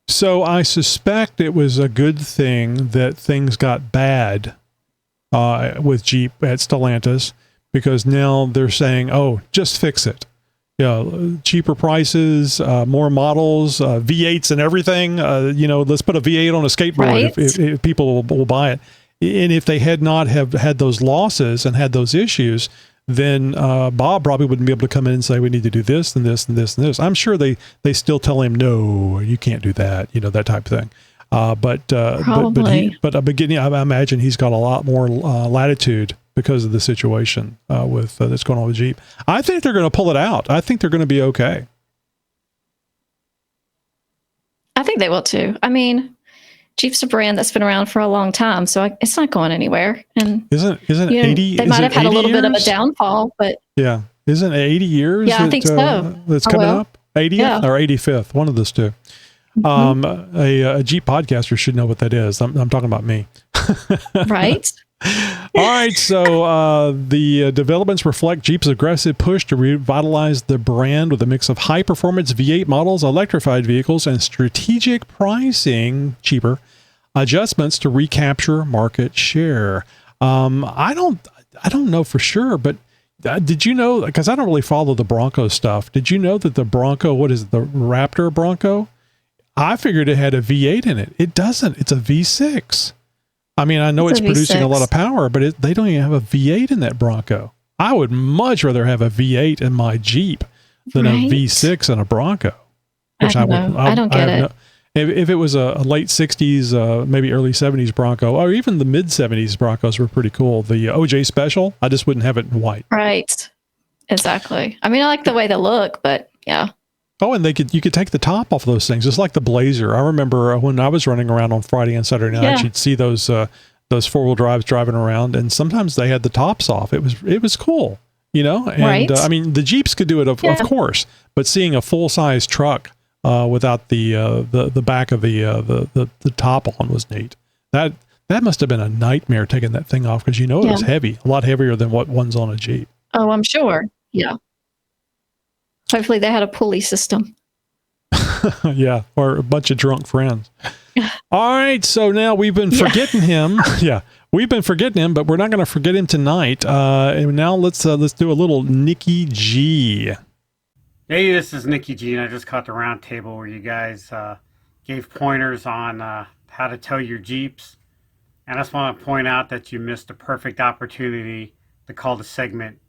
So I suspect it was a good thing that things got bad with Jeep at Stellantis, because now they're saying, "Oh, just fix it. Cheaper prices, more models, V8s and everything. Let's put a V8 on a skateboard right. if people will buy it." And if they had not have had those losses and had those issues, then Bob probably wouldn't be able to come in and say, "We need to do this and this and this and this." I'm sure they still tell him, "No, you can't do that," that type of thing. But a beginning, I imagine he's got a lot more latitude because of the situation with that's going on with Jeep. I think they're going to pull it out. I think they're going to be okay. I think they will too. Jeep's a brand that's been around for a long time, so it's not going anywhere. And isn't 80? They might have had a little years? bit of a downfall, but yeah, isn't it 80 years? Yeah, I think so. That's coming up 80th or 85th, one of those two. Mm-hmm. A Jeep podcaster should know what that is. I'm talking about me, right? All right, so the developments reflect Jeep's aggressive push to revitalize the brand with a mix of high-performance V8 models, electrified vehicles, and strategic pricing, cheaper adjustments to recapture market share. I don't know for sure, but did you know? Because I don't really follow the Bronco stuff. Did you know that the Bronco, what is it, the Raptor Bronco? I figured it had a V8 in it. It doesn't. It's a V6. I know it's producing a lot of power, but they don't even have a V8 in that Bronco. I would much rather have a V8 in my Jeep than a V6 in a Bronco. Which I don't get it. If it was a late 60s, maybe early 70s Bronco, or even the mid 70s Broncos were pretty cool. The OJ Special, I just wouldn't have it in white. Right. Exactly. I like the way they look, but yeah. Oh, and you could take the top off of those things, just like the Blazer. I remember when I was running around on Friday and Saturday nights, you'd see those 4-wheel drives driving around, and sometimes they had the tops off. It was cool, And right. The Jeeps could do it, of course, but seeing a full size truck without the back of the top on was neat. That must have been a nightmare taking that thing off, because it was heavy, a lot heavier than what one's on a Jeep. Oh, I'm sure. Yeah. Hopefully they had a pulley system. Yeah, or a bunch of drunk friends. All right, so now we've been forgetting him. Yeah, we've been forgetting him, but we're not going to forget him tonight. And now let's do a little Nikki G. Hey, this is Nikki G, and I just caught the round table where you guys gave pointers on how to tow your Jeeps. And I just want to point out that you missed a perfect opportunity to call the segment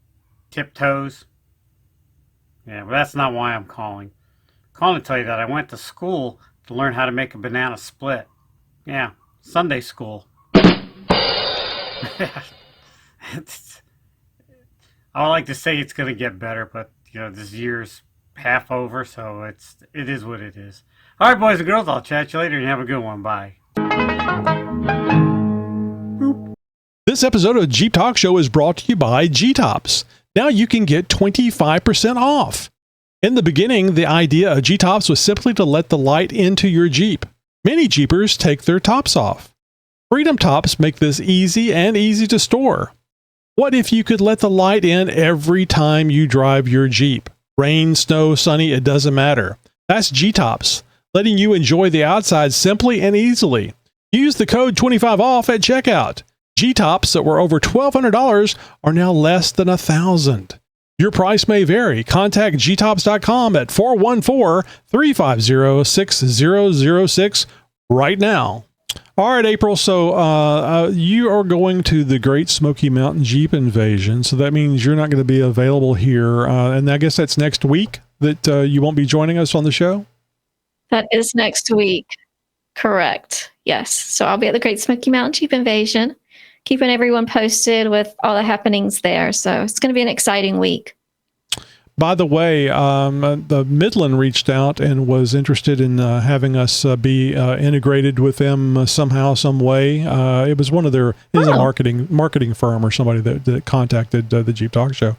Tiptoes. Yeah, but that's not why I'm calling. I'm calling to tell you that I went to school to learn how to make a banana split. Yeah, Sunday school. I would like to say it's going to get better, but this year's half over, so it is what it is. All right, boys and girls, I'll chat you later and have a good one. Bye. This episode of Jeep Talk Show is brought to you by G-Tops. Now you can get 25% off. In the beginning, the idea of G-Tops was simply to let the light into your Jeep. Many Jeepers take their tops off. Freedom Tops make this easy and easy to store. What if you could let the light in every time you drive your Jeep? Rain, snow, sunny, it doesn't matter. That's G-Tops, letting you enjoy the outside simply and easily. Use the code 25OFF at checkout. G-Tops that were over $1,200 are now less than $1,000. Your price may vary. Contact xjtalk.com at 414-350-6006 right now. All right, April, so you are going to the Great Smoky Mountain Jeep Invasion, so that means you're not going to be available here, and I guess that's next week that you won't be joining us on the show? That is next week. Correct. Yes. So I'll be at the Great Smoky Mountain Jeep Invasion, keeping everyone posted with all the happenings there. So it's going to be an exciting week. By the way, the Midland reached out and was interested in having us be integrated with them somehow, some way. It was one of their, it was a marketing firm or somebody that contacted the Jeep Talk Show.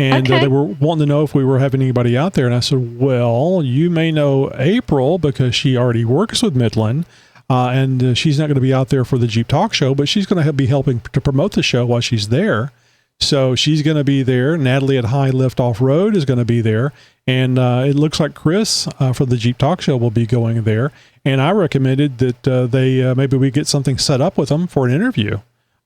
And they were wanting to know if we were having anybody out there. And I said, well, you may know April because she already works with Midland. And she's not going to be out there for the Jeep Talk Show, but she's going to be helping to promote the show while she's there. So she's going to be there. Natalie at High Lift Off-Road is going to be there. And it looks like Chris for the Jeep Talk Show will be going there. And I recommended that maybe we get something set up with them for an interview,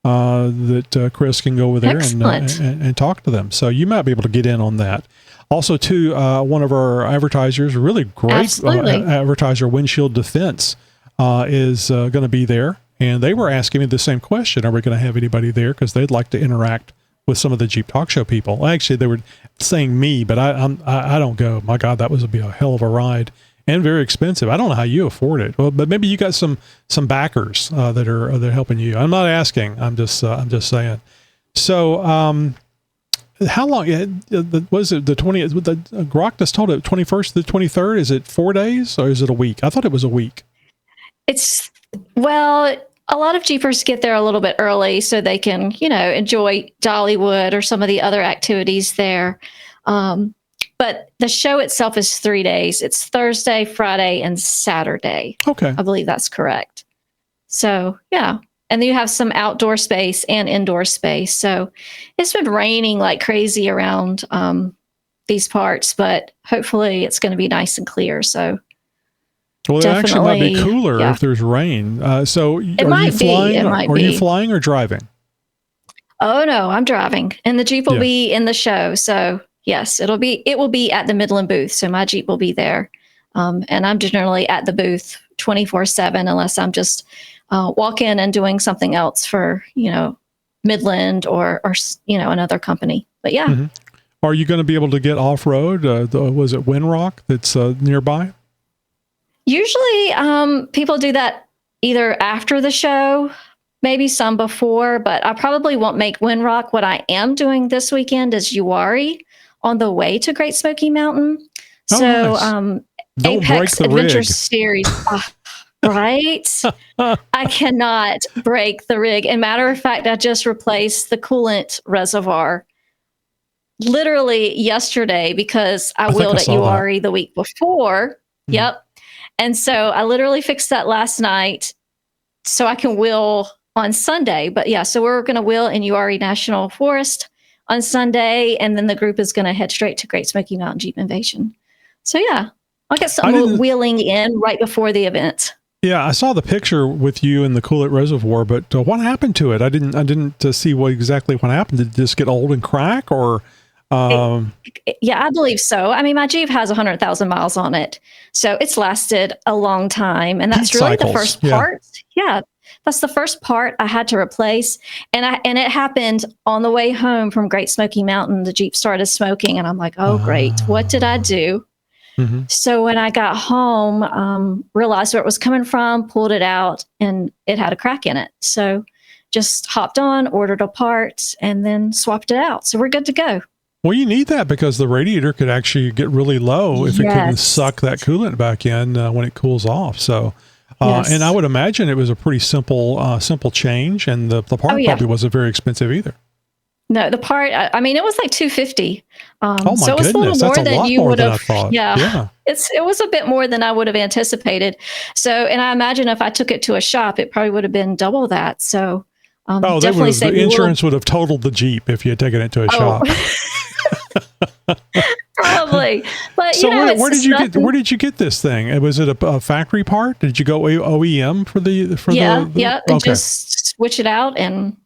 that Chris can go over there and talk to them. So you might be able to get in on that. Also, too, one of our advertisers, really great advertiser, Windshield Defense, is going to be there. And they were asking me the same question. Are we going to have anybody there? Because they'd like to interact with some of the Jeep Talk Show people. Actually, they were saying me, but I don't go. My God, that would be a hell of a ride and very expensive. I don't know how you afford it. Well, but maybe you got some backers that are helping you. I'm not asking. I'm just saying. So, how long was it? The 20th? The Grok just told it 21st to the 23rd. Is it 4 days or is it a week? I thought it was a week. A lot of Jeepers get there a little bit early so they can, enjoy Dollywood or some of the other activities there. But the show itself is 3 days. It's Thursday, Friday, and Saturday. Okay. I believe that's correct. So, yeah. And then you have some outdoor space and indoor space. So it's been raining like crazy around these parts, but hopefully it's going to be nice and clear. So, well, it actually might be cooler if there's rain. So are you flying? Are you flying or driving? Oh no, I'm driving, and the Jeep will be in the show. So yes, it will be at the Midland booth. So my Jeep will be there, and I'm generally at the booth 24/7 unless I'm just walking and doing something else for Midland or another company. But yeah. Mm-hmm. Are you going to be able to get off road? Was it Windrock that's nearby? Usually people do that either after the show, maybe some before, but I probably won't make Windrock. What I am doing this weekend is Uwharrie on the way to Great Smoky Mountain. Oh, so nice. Apex Adventure Series, right? I cannot break the rig. And matter of fact, I just replaced the coolant reservoir literally yesterday because I wheeled at Uwharrie the week before. Mm-hmm. Yep. And so I literally fixed that last night so I can wheel on Sunday. But yeah, so we're going to wheel in Uwharrie National Forest on Sunday. And then the group is going to head straight to Great Smoky Mountain Jeep Invasion. So yeah, I'll get some wheeling in right before the event. Yeah, I saw the picture with you in the Coolit Reservoir, but what happened to it? I didn't see exactly what happened. Did it just get old and crack, or? Yeah, I believe so. I mean, my Jeep has 100,000 miles on it, so it's lasted a long time, and that's really the first part. Yeah, that's the first part I had to replace, and it happened on the way home from Great Smoky Mountain. The Jeep started smoking, and I'm like, oh, great, what did I do? Mm-hmm. So when I got home, realized where it was coming from, pulled it out, and it had a crack in it. So just hopped on, ordered a part, and then swapped it out. So we're good to go. Well, you need that because the radiator could actually get really low if it couldn't suck that coolant back in when it cools off. So, and I would imagine it was a pretty simple change, and the part probably wasn't very expensive either. No, the part, I mean, it was like $250. Oh my so it was goodness, a little more that's a than lot you more would than have. I thought. Yeah. It was a bit more than I would have anticipated. So, and I imagine if I took it to a shop, it probably would have been double that. So, definitely the insurance would have totaled the Jeep if you had taken it to a shop. Probably. But so where did you get this thing? Was it a factory part? Did you go OEM for the just switch it out and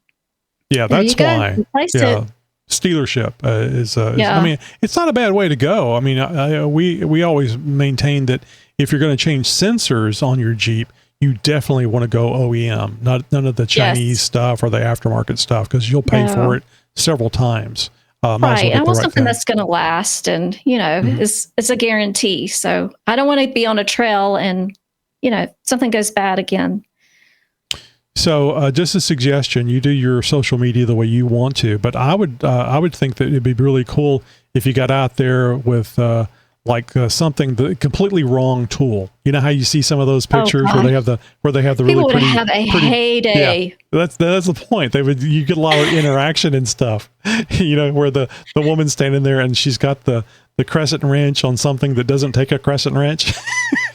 that's why. Replace it. Stealership is I mean, it's not a bad way to go. I mean, we always maintain that if you're going to change sensors on your Jeep, you definitely want to go OEM, none of the Chinese stuff or the aftermarket stuff, because you'll pay for it several times. Right. I want something that's going to last, and it's a guarantee. So I don't want to be on a trail and something goes bad again. So just a suggestion, you do your social media the way you want to, but I would think that it'd be really cool if you got out there with something, the completely wrong tool. You know how you see some of those pictures where they have the People really pretty, would have a heyday. Yeah, that's the point. You get a lot of interaction and stuff. Where the woman's standing there and she's got the crescent wrench on something that doesn't take a crescent wrench.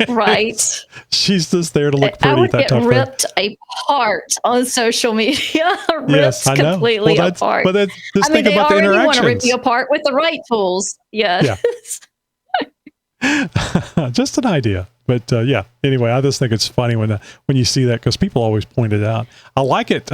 Right. She's just there to look pretty. I would get ripped apart on social media. Yes, I know. Completely apart. But just think about the interactions. They want to rip you apart with the right tools. Yeah. Just an idea. But anyway, I just think it's funny when you see that, because people always point it out. I like it.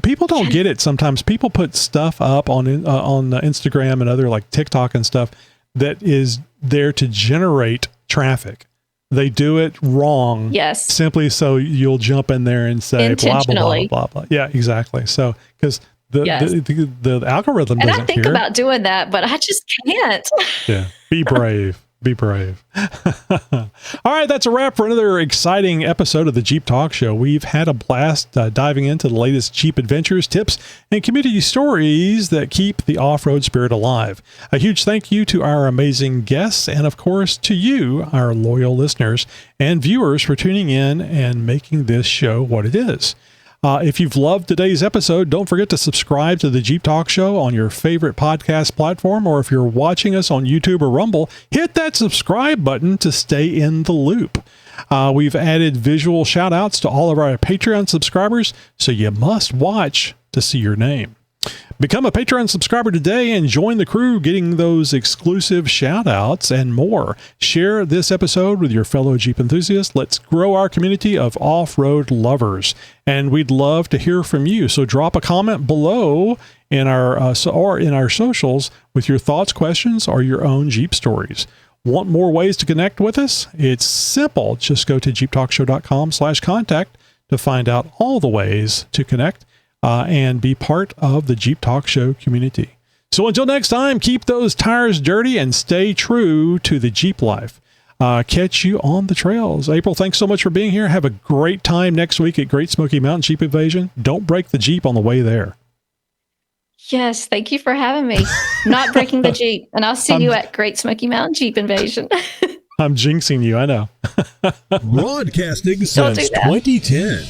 People don't get it sometimes. People put stuff up on Instagram and other like TikTok and stuff that is there to generate traffic. They do it wrong. Yes. Simply so you'll jump in there and say blah blah blah blah blah. Yeah, exactly. So because the algorithm doesn't care. And I think about doing that, but I just can't. Yeah. Be brave. Be brave. All right, that's a wrap for another exciting episode of the Jeep Talk Show. We've had a blast diving into the latest Jeep adventures, tips, and community stories that keep the off-road spirit alive. A huge thank you to our amazing guests, and of course to you, our loyal listeners and viewers, for tuning in and making this show what it is. If you've loved today's episode, don't forget to subscribe to the Jeep Talk Show on your favorite podcast platform, or if you're watching us on YouTube or Rumble, hit that subscribe button to stay in the loop. We've added visual shout outs to all of our Patreon subscribers, so you must watch to see your name. Become a Patreon subscriber today and join the crew getting those exclusive shout outs and more. Share this episode with your fellow Jeep enthusiasts. Let's grow our community of off-road lovers. And we'd love to hear from you. So drop a comment below in our socials with your thoughts, questions, or your own Jeep stories. Want more ways to connect with us? It's simple. Just go to xjtalk.com/contact to find out all the ways to connect and be part of the Jeep Talk Show community. So until next time, keep those tires dirty and stay true to the Jeep life. Catch you on the trails. April, thanks so much for being here. Have a great time next week at Great Smoky Mountain Jeep Invasion. Don't break the Jeep on the way there. Yes, thank you for having me. Not breaking the Jeep. And I'll see you at Great Smoky Mountain Jeep Invasion. I'm jinxing you, I know. Broadcasting since 2010.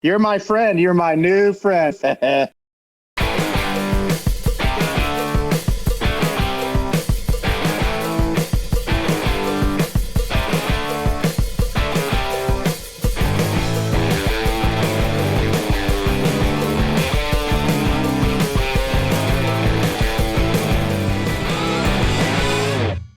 You're my friend. You're my new friend.